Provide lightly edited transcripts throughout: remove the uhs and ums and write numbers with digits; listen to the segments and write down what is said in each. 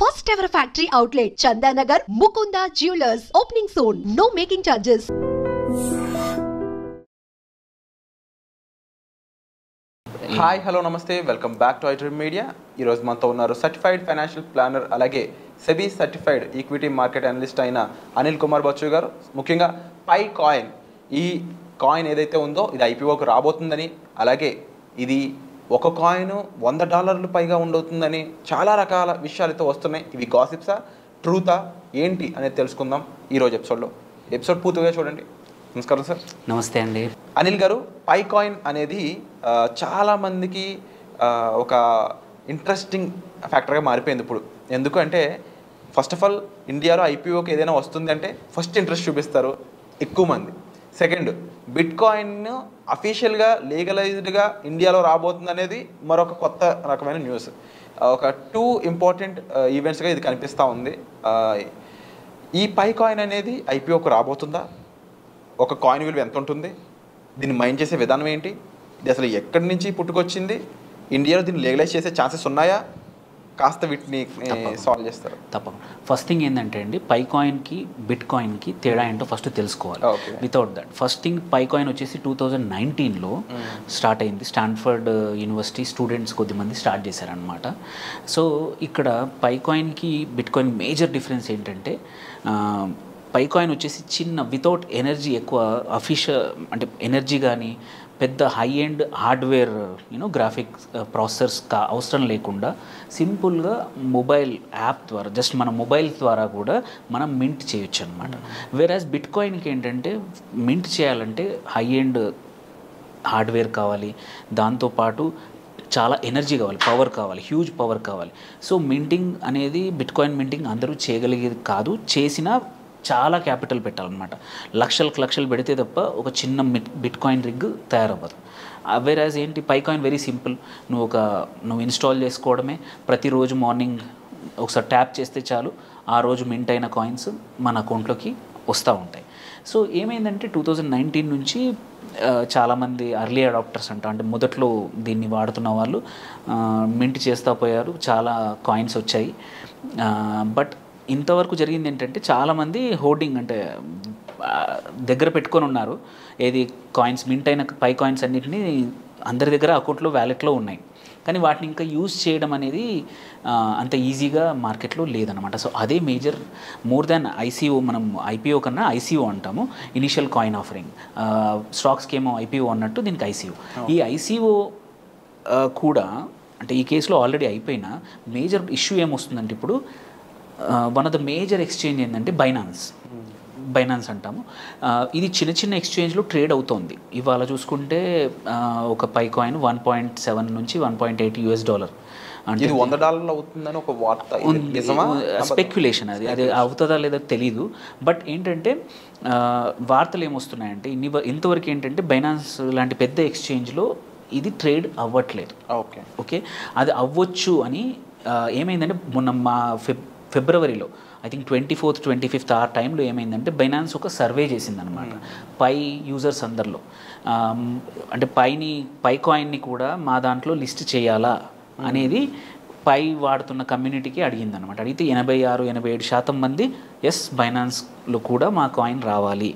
First ever factory outlet, Chandanagar, Mukunda Jewelers, opening soon. No making charges. Hi hello నమస్తే welcome back to iDream Media. ఈరోజు మనతో ఉన్నారు certified financial planner అలాగే SEBI certified equity market analyst అయిన అనిల్ కుమార్ బచ్చు గారు. ముఖ్యంగా పై coin, ఈ కాయిన్ ఏదైతే ఉందో ఇది ఐపీఓకి రాబోతుందని, అలాగే ఇది ఒక కాయిన్ $100 పైగా ఉండవుతుందని చాలా రకాల విషయాలతో వస్తున్నాయి. ఇవి గాసిప్సా, ట్రూతా, ఏంటి అనేది తెలుసుకుందాం ఈరోజు ఎపిసోడ్లో. ఎపిసోడ్ పూర్తిగా చూడండి. నమస్కారం సార్. నమస్తే అండి. అనిల్ గారు, పై కాయిన్ అనేది చాలామందికి ఒక ఇంట్రెస్టింగ్ ఫ్యాక్టర్గా మారిపోయింది ఇప్పుడు. ఎందుకంటే ఫస్ట్ ఆఫ్ ఆల్ ఇండియాలో ఐపీఓకి ఏదైనా వస్తుంది అంటే ఫస్ట్ ఇంట్రెస్ట్ చూపిస్తారు ఎక్కువ మంది. సెకండ్, బిట్ కాయిన్ అఫీషియల్గా లీగలైజ్డ్గా ఇండియాలో రాబోతుంది అనేది మరొక కొత్త రకమైన న్యూస్. ఒక 2 ఇంపార్టెంట్ ఈవెంట్స్గా ఇది కనిపిస్తూ ఉంది. ఈ పై కాయిన్ అనేది ఐపీఓకి రాబోతుందా? ఒక కాయిన్ విలువ ఎంత ఉంటుంది? దీన్ని మైన్ చేసే విధానం ఏంటి? ఇది అసలు ఎక్కడి నుంచి పుట్టుకొచ్చింది? ఇండియాలో దీన్ని లీగలైజ్ చేసే ఛాన్సెస్ ఉన్నాయా? కాస్త వీటిని సాల్వ్ చేస్తారు. తప్పకుండా. ఫస్ట్ థింగ్ ఏంటంటే అండి, పై కాయిన్కి బిట్ కాయిన్కి తేడా ఏంటో ఫస్ట్ తెలుసుకోవాలి. Without that, first thing, pi coin వచ్చేసి 2019లో స్టార్ట్ అయింది. స్టాన్ఫర్డ్ యూనివర్సిటీ స్టూడెంట్స్ కొద్దిమంది స్టార్ట్ చేశారనమాట. సో ఇక్కడ పై కాయిన్కి బిట్ కాయిన్ మేజర్ డిఫరెన్స్ ఏంటంటే, పై కాయిన్ వచ్చేసి చిన్న, వితౌట్ ఎనర్జీ, ఎక్కువ అఫీషియల్ అంటే ఎనర్జీ కానీ పెద్ద high end hardware graphics processors అవసరం లేకుండా సింపుల్గా మొబైల్ యాప్ ద్వారా, జస్ట్ మన మొబైల్ ద్వారా కూడా మనం మింట్ చేయొచ్చు అనమాట. వేరాజ్ బిట్ కాయిన్కి ఏంటంటే, మింట్ చేయాలంటే హై ఎండ్ హార్డ్వేర్ కావాలి, దాంతోపాటు చాలా ఎనర్జీ కావాలి, పవర్ కావాలి, హ్యూజ్ పవర్ కావాలి. సో మింటింగ్ అనేది, బిట్ కాయిన్ మింటింగ్ అందరూ చేయగలిగేది కాదు. చేసినా చాలా క్యాపిటల్ పెట్టాలన్నమాట. లక్షలు పెడితే తప్ప ఒక చిన్న బిట్ కాయిన్ రిగ్ తయారవ్వదు. వేరాజ్ ఏంటి, పై కాయిన్ వెరీ సింపుల్. నువ్వు ఇన్స్టాల్ చేసుకోవడమే. ప్రతిరోజు మార్నింగ్ ఒకసారి ట్యాప్ చేస్తే చాలు, ఆ రోజు మింట్ అయిన కాయిన్స్ మన అకౌంట్లోకి వస్తూ ఉంటాయి. సో ఏమైందంటే 2019 నుంచి చాలామంది అర్లీ అడాప్టర్స్ అంటే మొదట్లో దీన్ని వాడుతున్న వాళ్ళు మింట్ చేస్తూ పోయారు. చాలా కాయిన్స్ వచ్చాయి. బట్ ఇంతవరకు జరిగింది ఏంటంటే, చాలామంది హోర్డింగ్ అంటే దగ్గర పెట్టుకొని ఉన్నారు. ఏది కాయిన్స్, మింట్ అయిన పై కాయిన్స్ అన్నింటినీ అందరి దగ్గర అకౌంట్లో, వ్యాలెట్లో ఉన్నాయి. కానీ వాటిని ఇంకా యూజ్ చేయడం అనేది అంత ఈజీగా మార్కెట్లో లేదనమాట. సో అదే మేజర్, మోర్ దాన్ ఐసీఓ. మనం ఐపీఓ కన్నా ఐసీఓ అంటాము, ఇనిషియల్ కాయిన్ ఆఫరింగ్. స్టాక్స్కి ఏమో ఐపీఓ అన్నట్టు దీనికి ఐసీఓ. ఈ ఐసీఓ కూడా అంటే ఈ కేసులో ఆల్రెడీ అయిపోయిన మేజర్ ఇష్యూ ఏమొస్తుందంటే, ఇప్పుడు one of the major exchange ఏంటంటే బైనాన్స్ అంటాము. ఇది చిన్న ఎక్స్చేంజ్లో ట్రేడ్ అవుతోంది. ఇవాళ చూసుకుంటే ఒక పై కాయిన్ $1.7 నుంచి $1.8 అంటే $100 అవుతుందని ఒక వార్త, స్పెక్యులేషన్. అది అవుతుందా లేదా తెలీదు. బట్ ఏంటంటే వార్తలు ఏమొస్తున్నాయంటే, ఇంతవరకు ఏంటంటే బైనాన్స్ లాంటి పెద్ద ఎక్స్చేంజ్లో ఇది ట్రేడ్ అవ్వట్లేదు. ఓకే, అది అవ్వచ్చు అని ఏమైందంటే, మొన్న మా ఫిబ్రవరిలో ఐ థింక్ 24th 25th ఆ టైంలో ఏమైందంటే, బైనాన్స్ ఒక సర్వే చేసిందనమాట పై యూజర్స్ అందరిలో. అంటే పై కాయిన్ని కూడా మా దాంట్లో లిస్ట్ చేయాలా అనేది పై వాడుతున్న కమ్యూనిటీకి అడిగిందనమాట. అడిగితే 86-87% మంది ఎస్, బైనాన్స్లో కూడా మా కాయిన్ రావాలి.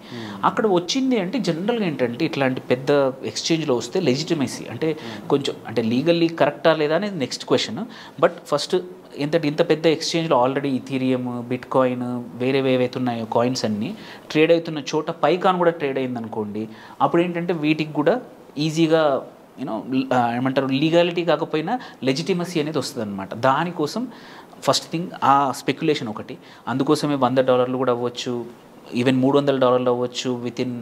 అక్కడ వచ్చింది అంటే, జనరల్గా ఏంటంటే ఇట్లాంటి పెద్ద ఎక్స్చేంజ్లో వస్తే లెజిటిమసీ అంటే కొంచెం, అంటే లీగల్లీ కరెక్టా లేదా అనేది నెక్స్ట్ క్వశ్చన్. బట్ ఫస్ట్ ఇంత పెద్ద ఎక్స్చేంజ్లో ఆల్రెడీ ఇథీరియం, బిట్ కాయిన్, వేరే ఉన్నాయో కాయిన్స్ అన్నీ ట్రేడ్ అవుతున్న చోట పై కాయిన్ కూడా ట్రేడ్ అయిందనుకోండి, అప్పుడు ఏంటంటే వీటికి కూడా ఈజీగా ఏమంటారు, లీగాలిటీ కాకపోయినా లెజిటిమసీ అనేది వస్తుంది అనమాట. దానికోసం ఫస్ట్ థింగ్ ఆ స్పెక్యులేషన్ ఒకటి. అందుకోసమే $100 కూడా అవ్వచ్చు, ఈవెన్ $300 అవ్వచ్చు వితిన్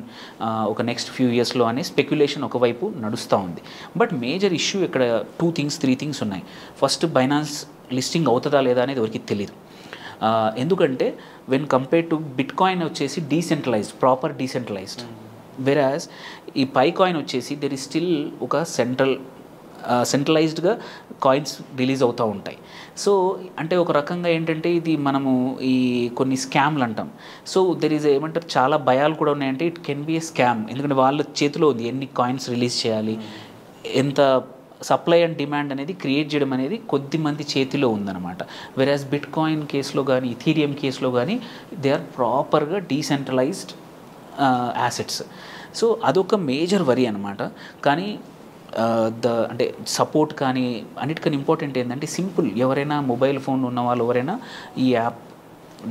ఒక నెక్స్ట్ ఫ్యూ ఇయర్స్లో అనే స్పెక్యులేషన్ ఒకవైపు నడుస్తూ ఉంది. బట్ మేజర్ ఇష్యూ ఇక్కడ 3 థింగ్స్ ఉన్నాయి. ఫస్ట్, బైనాన్స్ లిస్టింగ్ అవుతుందా లేదా అనేది ఎవరికి తెలియదు. ఎందుకంటే when compare to bit coin వచ్చేసి ప్రాపర్ డీసెంట్రలైజ్డ్. వెరాజ్ ఈ పై కాయిన్ వచ్చేసి దెర్ ఈజ్ స్టిల్ ఒక సెంట్రలైజ్డ్గా కాయిన్స్ రిలీజ్ అవుతూ ఉంటాయి. సో అంటే ఒక రకంగా ఏంటంటే, ఇది మనము ఈ కొన్ని స్కామ్లు అంటాం. సో దెర్ ఈజ్ ఏమంటారు, చాలా భయాలు కూడా ఉన్నాయంటే it can be A scam. ఎందుకంటే వాళ్ళ చేతిలో ఉంది ఎన్ని కాయిన్స్ రిలీజ్ చేయాలి, ఎంత సప్లై అండ్ డిమాండ్ అనేది క్రియేట్ చేయడం అనేది కొద్ది మంది చేతిలో ఉందన్నమాట. వెరాజ్ బిట్ కాయిన్ కేసులో కానీ ఇథీరియం కేసులో కానీ దే ఆర్ ప్రాపర్గా డీసెంట్రలైజ్డ్ యాసెట్స్. సో అదొక మేజర్ వరీ అనమాట. కానీ అంటే సపోర్ట్ కానీ అన్నిటికన్నా ఇంపార్టెంట్ ఏంటంటే సింపుల్, ఎవరైనా మొబైల్ ఫోన్ ఉన్న వాళ్ళు ఎవరైనా ఈ యాప్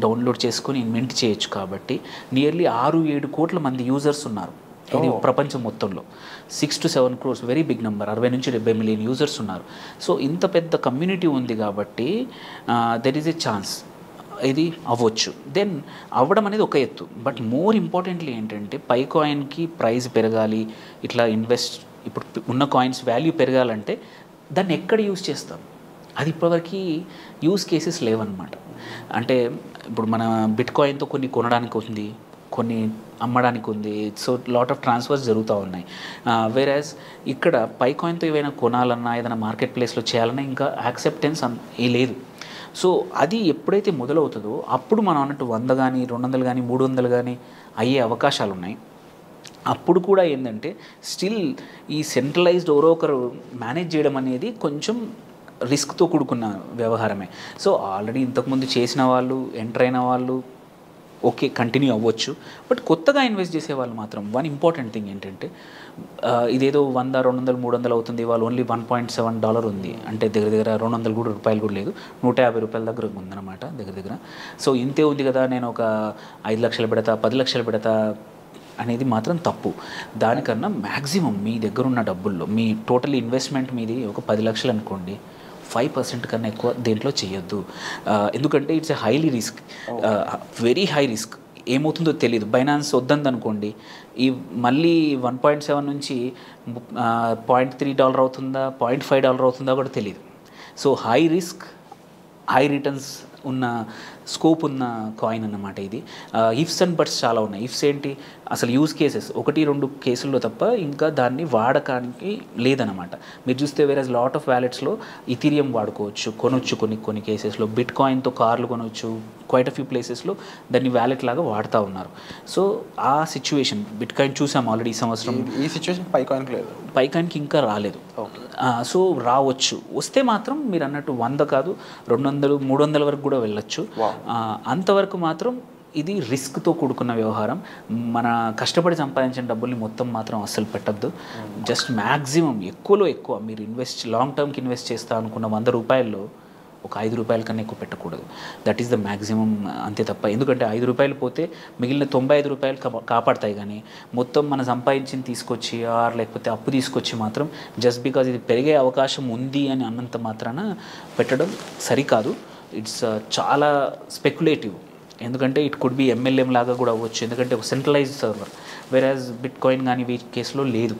డౌన్లోడ్ చేసుకొని మింట్ చేయొచ్చు. కాబట్టి నియర్లీ 6-7 కోట్ల మంది యూజర్స్ ఉన్నారు ఇది ప్రపంచం మొత్తంలో. 6 to 7 crores very big number, 60 నుంచి 70 మిలియన్ యూజర్స్ ఉన్నారు. సో ఇంత పెద్ద కమ్యూనిటీ ఉంది కాబట్టి దెర్ ఈజ్ ఎ ఛాన్స్ ఇది అవ్వచ్చు. దెన్ అవ్వడం అనేది ఒక ఎత్తు, బట్ మోర్ ఇంపార్టెంట్లీ ఏంటంటే పై కాయిన్కి ప్రైస్ పెరగాలి, ఇట్లా ఇప్పుడు ఉన్న కాయిన్స్ వాల్యూ పెరగాలంటే దాన్ని ఎక్కడ యూజ్ చేస్తాం, అది ఇప్పటివరకు యూజ్ కేసెస్ లేవన్నమాట. అంటే ఇప్పుడు మన బిట్ కాయిన్తో కొన్ని కొనడానికి ఉంది, కొన్ని అమ్మడానికి ఉంది. సో లాట్ ఆఫ్ ట్రాన్స్ఫర్స్ జరుగుతూ ఉన్నాయి. వేరాజ్ ఇక్కడ పై కాయిన్తో ఏవైనా కొనాలన్నా ఏదైనా మార్కెట్ ప్లేస్లో చేయాలన్నా ఇంకా యాక్సెప్టెన్స్ లేదు. సో అది ఎప్పుడైతే మొదలవుతుందో అప్పుడు మనం అన్నట్టు 100 కానీ 200 కానీ 300 కానీ అయ్యే అవకాశాలు ఉన్నాయి. అప్పుడు కూడా ఏంటంటే స్టిల్ ఈ సెంట్రలైజ్డ్ ఎవరో ఒకరు మేనేజ్ చేయడం అనేది కొంచెం రిస్క్తో కూడుకున్న వ్యవహారమే. సో ఆల్రెడీ ఇంతకుముందు చేసిన వాళ్ళు, ఎంటర్ అయిన వాళ్ళు ఓకే కంటిన్యూ అవ్వచ్చు. బట్ కొత్తగా ఇన్వెస్ట్ చేసే వాళ్ళు మాత్రం వన్ ఇంపార్టెంట్ థింగ్ ఏంటంటే ఇదేదో 100, 200, 300 అవుతుంది, వాళ్ళు ఓన్లీ $1.7 ఉంది అంటే దగ్గర 200 రూపాయలు కూడా లేదు, $150 దగ్గర ఉందన్నమాట దగ్గర. సో ఇంతే ఉంది కదా, నేను ఒక 5 లక్షలు పెడతా, 10 లక్షలు పెడతా అనేది మాత్రం తప్పు. దానికన్నా మ్యాక్సిమం మీ దగ్గర ఉన్న డబ్బుల్లో మీ టోటల్ ఇన్వెస్ట్మెంట్ మీది ఒక 10 లక్షలు అనుకోండి, 5% కన్నా ఎక్కువ దేంట్లో చేయొద్దు. ఎందుకంటే it's a highly risk, very high risk. ఏమవుతుందో తెలియదు. బైనాన్స్ వద్దంది అనుకోండి, ఈ మళ్ళీ 1.7 నుంచి $0.3 అవుతుందా, $0.5 అవుతుందా కూడా తెలియదు. So high risk high returns ఉన్న స్కోప్ ఉన్న కాయిన్ అన్నమాట ఇది. ఇఫ్స్ అండ్ బట్స్ చాలా ఉన్నాయి. ఇఫ్స్ ఏంటి, అసలు యూజ్ కేసెస్ 1-2 కేసుల్లో తప్ప ఇంకా దాన్ని వాడకానికి లేదనమాట. మీరు చూస్తే వేరే లాట్ ఆఫ్ వ్యాలెట్స్లో ఇథీరియం వాడుకోవచ్చు, కొనొచ్చు. కొన్ని కేసెస్లో బిట్ కాయిన్తో కార్లు కొనవచ్చు. క్వైట్ అ ఫ్యూ ప్లేసెస్లో దాన్ని వ్యాలెట్ లాగా వాడుతూ ఉన్నారు. సో ఆ సిచ్యువేషన్ బిట్ కాయిన్ చూసాం ఆల్రెడీ ఈ సంవత్సరం. ఈ సిచ్యువేషన్ పై కాయిన్కి లేదు, పై కాయిన్కి ఇంకా రాలేదు. సో రావచ్చు, వస్తే మాత్రం మీరు అన్నట్టు 100 కాదు 200, 300 వరకు కూడా వెళ్ళొచ్చు. అంతవరకు మాత్రం ఇది రిస్క్తో కూడుకున్న వ్యవహారం. మన కష్టపడి సంపాదించిన డబ్బుల్ని మొత్తం మాత్రం అస్సలు పెట్టద్దు. జస్ట్ మ్యాక్సిమం ఎక్కువలో ఎక్కువ మీరు లాంగ్ టర్మ్కి ఇన్వెస్ట్ చేస్తా అనుకున్న 100 రూపాయల్లో ఒక 5 రూపాయల కన్నా ఎక్కువ పెట్టకూడదు. దట్ ఈస్ ద మ్యాక్సిమం, అంతే తప్ప. ఎందుకంటే 5 రూపాయలు పోతే మిగిలిన 95 రూపాయలు కాపాడతాయి. కానీ మొత్తం మనం సంపాదించింది తీసుకొచ్చి లేకపోతే అప్పు తీసుకొచ్చి మాత్రం జస్ట్ బికాజ్ ఇది పెరిగే అవకాశం ఉంది అని అన్నంత మాత్రాన పెట్టడం సరికాదు. ఇట్స్ చాలా స్పెక్యులేటివ్. ఎందుకంటే ఇట్ కుడ్ బి MLM లాగా కూడా అవ్వచ్చు, ఎందుకంటే ఒక సెంట్రలైజ్డ్ సర్వర్. వేరాజ్ బిట్ కాయిన్ కానీ ఈ కేసులో లేదు.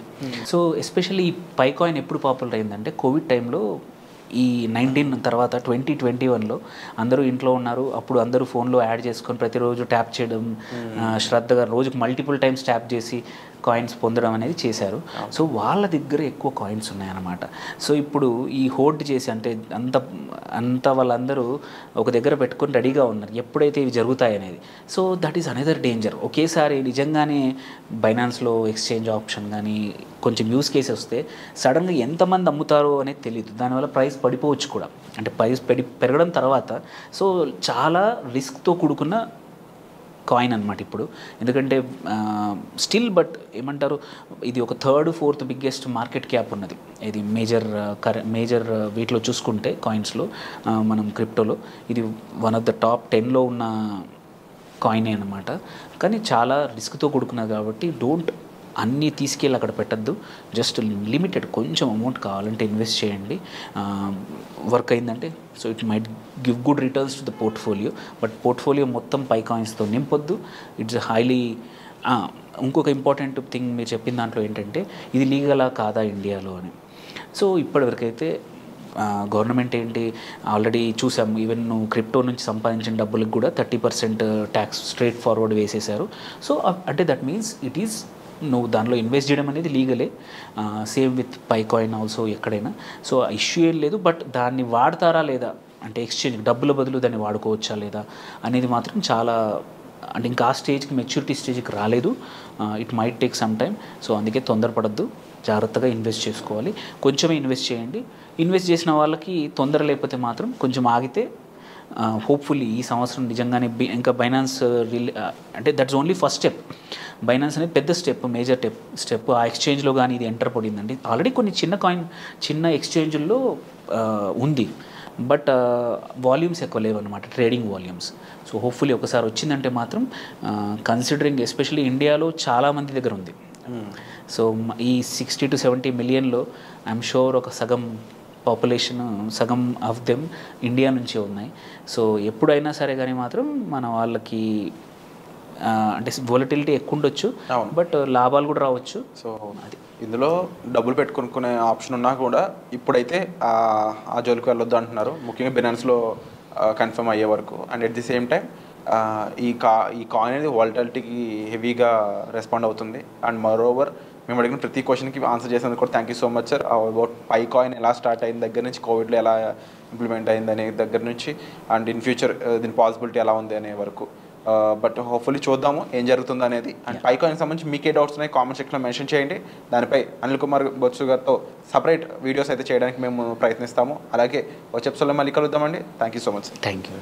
సో ఎస్పెషల్లీ ఈ పై కాయిన్ ఎప్పుడు పాపులర్ అయిందంటే కోవిడ్ టైంలో, ఈ 19 తర్వాత 2021లో అందరూ ఇంట్లో ఉన్నారు. అప్పుడు అందరూ ఫోన్లో యాడ్ చేసుకొని ప్రతిరోజు ట్యాప్ చేయడం, శ్రద్ధగా రోజుకు మల్టిపుల్ టైమ్స్ ట్యాప్ చేసి కాయిన్స్ పొందడం అనేది చేశారు. సో వాళ్ళ దగ్గర ఎక్కువ కాయిన్స్ ఉన్నాయన్నమాట. సో ఇప్పుడు ఈ హోల్డ్ చేసి అంటే అంత వాళ్ళందరూ ఒక దగ్గర పెట్టుకొని రెడీగా ఉన్నారు ఎప్పుడైతే ఇవి జరుగుతాయి అనేది. So that is another danger. ఒకేసారి నిజంగానే బైనాన్స్లో ఎక్స్చేంజ్ ఆప్షన్ కానీ కొంచెం యూస్ కేసు వస్తే సడన్గా ఎంతమంది అమ్ముతారో అనేది తెలియదు. దానివల్ల ప్రైస్ పడిపోవచ్చు కూడా, అంటే ప్రైస్ పెరగడం తర్వాత. సో చాలా రిస్క్తో కూడుకున్న కాయిన్ అనమాట ఇప్పుడు. ఎందుకంటే స్టిల్ బట్ ఏమంటారు, ఇది ఒక 3rd, 4th biggest market cap ఉన్నది. ఇది మేజర్ వీటిలో చూసుకుంటే కాయిన్స్లో, మనం క్రిప్టోలో ఇది వన్ ఆఫ్ ద టాప్ 10లో ఉన్న కాయినే అనమాట. కానీ చాలా రిస్క్తో కూడుకున్నది కాబట్టి అన్నీ తీసుకెళ్ళి అక్కడ పెట్టద్దు. జస్ట్ లిమిటెడ్ కొంచెం అమౌంట్ కావాలంటే ఇన్వెస్ట్ చేయండి. వర్క్ అయిందంటే so it might give good returns to the portfolio. But portfolio మొత్తం పై కాయిన్స్తో నింపొద్దు. It's highly. ఇంకొక ఇంపార్టెంట్ థింగ్ మీరు చెప్పిన దాంట్లో ఏంటంటే ఇది లీగలా కాదా ఇండియాలో అని. సో ఇప్పటివరకైతే గవర్నమెంట్ ఏంటి ఆల్రెడీ చూసాం, ఈవెన్ నువ్వు క్రిప్టో నుంచి సంపాదించిన డబ్బులకు కూడా 30% ట్యాక్స్ స్ట్రైట్ ఫార్వర్డ్ వేసేశారు. సో అంటే దట్ మీన్స్ ఇట్ ఈస్ నువ్వు దానిలో ఇన్వెస్ట్ చేయడం అనేది లీగలే. Same with Pi coin also ఎక్కడైనా. సో ఇష్యూ ఏం లేదు. బట్ దాన్ని వాడతారా లేదా అంటే ఎక్స్చేంజ్ డబ్బుల బదులు దాన్ని వాడుకోవచ్చా లేదా అనేది మాత్రం చాలా, అంటే ఇంకా ఆ స్టేజ్కి మెచ్యూరిటీ స్టేజ్కి రాలేదు. It might take some time. So అందుకే తొందరపడద్దు. జాగ్రత్తగా ఇన్వెస్ట్ చేసుకోవాలి. కొంచెమే ఇన్వెస్ట్ చేయండి. ఇన్వెస్ట్ చేసిన వాళ్ళకి తొందర లేకపోతే మాత్రం కొంచెం ఆగితే హోప్ఫుల్లీ ఈ సంవత్సరం నిజంగానే ఇంకా బైనాన్స్ అంటే that's only first step. Binance అనేది పెద్ద స్టెప్, మేజర్ స్టెప్. ఆ ఎక్స్చేంజ్లో కానీ ఇది ఎంటర్ పడిందండి. ఆల్రెడీ కొన్ని చిన్న ఎక్స్చేంజ్ల్లో ఉంది, బట్ వాల్యూమ్స్ ఎక్కువ లేవన్నమాట, ట్రేడింగ్ వాల్యూమ్స్. సో హోప్ఫుల్లీ ఒకసారి వచ్చిందంటే మాత్రం కన్సిడరింగ్ ఎస్పెషల్లీ ఇండియాలో చాలామంది దగ్గర ఉంది. సో ఈ 60 to 70 మిలియన్లో ఐఎమ్ షూర్ ఒక సగం పాపులేషన్, సగం ఆఫ్ దెమ్ ఇండియా నుంచే ఉన్నాయి. సో ఎప్పుడైనా సరే కానీ మాత్రం మన వాళ్ళకి అంటే వొలటిలిటీ ఎక్కువ ఉండొచ్చు, బట్ లాభాలు కూడా రావచ్చు. సో అది ఇందులో డబ్బులు పెట్టుకునే ఆప్షన్ ఉన్నా కూడా ఇప్పుడైతే ఆ జోలికి వెళ్ళొద్దు అంటున్నారు, ముఖ్యంగా బినాన్స్లో కన్ఫర్మ్ అయ్యే వరకు. And at the same time ఈ కాయిన్ అనేది వాలటిలిటీకి హెవీగా రెస్పాండ్ అవుతుంది. అండ్ మరోవర్ మేము అడిగిన ప్రతి క్వశ్చన్కి ఆన్సర్ చేసినందుకు కూడా thank you so much sir. About pi coin ఎలా స్టార్ట్ అయిన దగ్గర నుంచి, కోవిడ్లో ఎలా ఇంప్లిమెంట్ అయింది అనే దగ్గర నుంచి, అండ్ ఇన్ ఫ్యూచర్ దీని పాసిబిలిటీ ఎలా ఉంది అనే వరకు. బట్ హోప్ఫుల్లీ చూద్దాము ఏం జరుగుతుంది అనేది. అండ్ పై కాయిన్కి సంబంధించి మీకే డౌట్స్ ఉన్నాయి కామెంట్ సెక్షన్లో మెన్షన్ చేయండి. దానిపై అనిల్ కుమార్ బొత్సు గారితో సపరేట్ వీడియోస్ అయితే చేయడానికి మేము ప్రయత్నిస్తాము. అలాగే వచ్చే ఎపిసోడ్లో మళ్ళీ కలుద్దామండి. Thank you so much. Thank you.